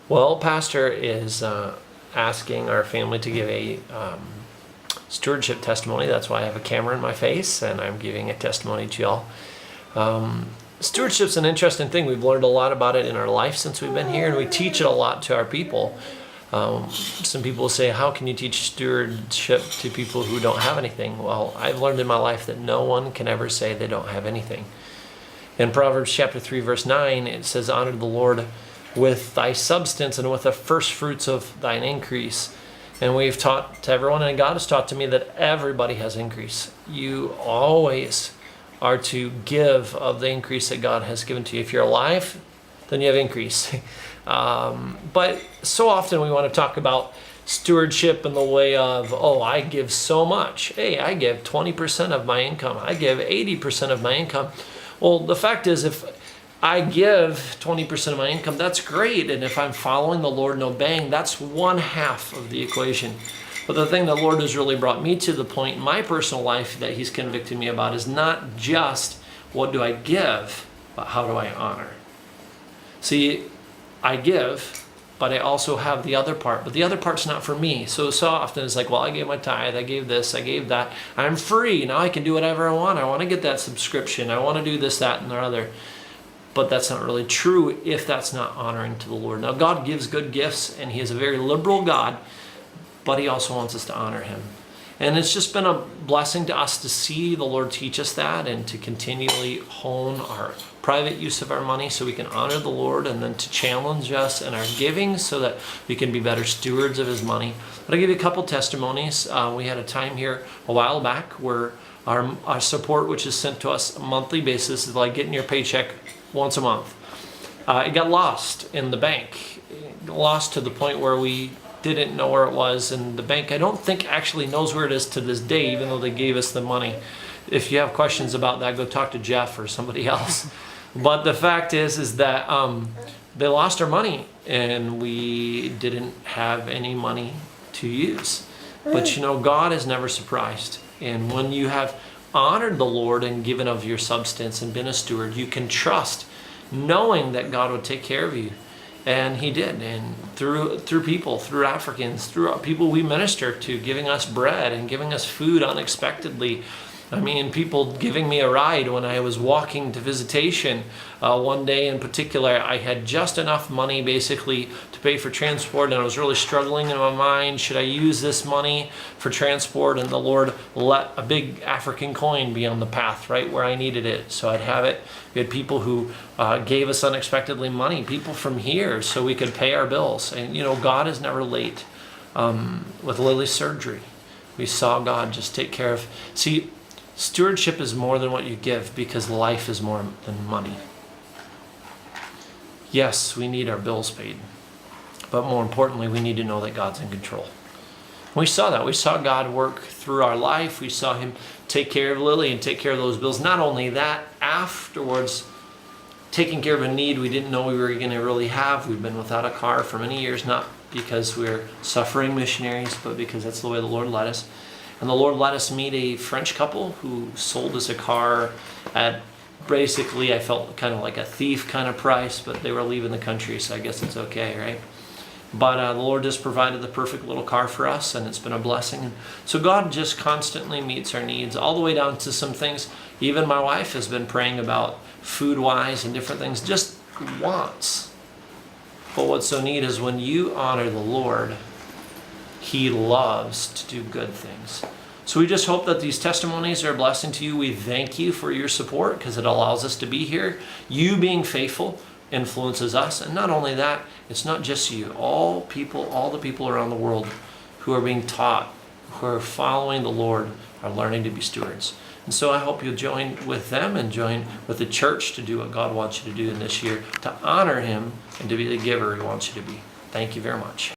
Well, Pastor is asking our family to give a stewardship testimony. That's why I have a camera in my face and I'm giving a testimony to y'all. Stewardship's an interesting thing. We've learned a lot about it in our life since we've been here, and we teach it a lot to our people. Some people will say, how can you teach stewardship to people who don't have anything? Well, I've learned in my life that no one can ever say they don't have anything. In Proverbs chapter 3, verse 9, it says, honor the Lord with thy substance and with the first fruits of thine increase. And we've taught to everyone, and God has taught to me, that everybody has increase. You always are to give of the increase that God has given to you. If you're alive, then you have increase. But so often we want to talk about stewardship in the way of, oh, I give so much. Hey, I give 20% of my income. I give 80% of my income. Well, the fact is, if I give 20% of my income, that's great. And if I'm following the Lord and obeying, that's one half of the equation. But the thing the Lord has really brought me to the point in my personal life that He's convicted me about is not just what do I give, but how do I honor? See, I give, but I also have the other part. But the other part's not for me. So often it's like, well, I gave my tithe, I gave this, I gave that. I'm free. Now I can do whatever I want. I want to get that subscription. I want to do this, that, and the other. But that's not really true if that's not honoring to the Lord. Now, God gives good gifts, and He is a very liberal God, but He also wants us to honor Him. And it's just been a blessing to us to see the Lord teach us that and to continually hone our private use of our money so we can honor the Lord, and then to challenge us in our giving so that we can be better stewards of His money. But I'll give you a couple testimonies. We had a time here a while back where our support, which is sent to us on a monthly basis, is like getting your paycheck once a month. It got lost in the bank. It got lost to the point where we didn't know where it was, and the bank, I don't think, actually knows where it is to this day, even though they gave us the money. If you have questions about that, go talk to Jeff or somebody else. But the fact is that they lost our money, and we didn't have any money to use. But you know, God is never surprised. And when you have honored the Lord and given of your substance and been a steward, you can trust, knowing that God would take care of you. And He did. And through people, through Africans, through people we minister to, giving us bread and giving us food unexpectedly. I mean, people giving me a ride when I was walking to visitation. One day in particular, I had just enough money basically to pay for transport, and I was really struggling in my mind. Should I use this money for transport? And the Lord let a big African coin be on the path right where I needed it, so I'd have it. We had people who gave us unexpectedly money, people from here, so we could pay our bills. And you know, God is never late. With Lily's surgery, we saw God just take care of. See, stewardship is more than what you give, because life is more than money. Yes, we need our bills paid, but more importantly, we need to know that God's in control. We saw that. We saw God work through our life. We saw Him take care of Lily and take care of those bills. Not only that, afterwards, taking care of a need we didn't know we were going to really have. We've been without a car for many years, not because we're suffering missionaries, but because that's the way the Lord led us. And the Lord let us meet a French couple who sold us a car at, basically, I felt kind of like a thief kind of price, but they were leaving the country, so I guess it's okay, right? But the Lord just provided the perfect little car for us, and it's been a blessing. So God just constantly meets our needs, all the way down to some things. Even my wife has been praying about food-wise and different things, just wants. But what's so neat is when you honor the Lord, He loves to do good things. So we just hope that these testimonies are a blessing to you. We thank you for your support, because it allows us to be here. You being faithful influences us. And not only that, it's not just you. All the people around the world who are being taught, who are following the Lord, are learning to be stewards. And so I hope you'll join with them and join with the church to do what God wants you to do in this year, to honor Him and to be the giver He wants you to be. Thank you very much.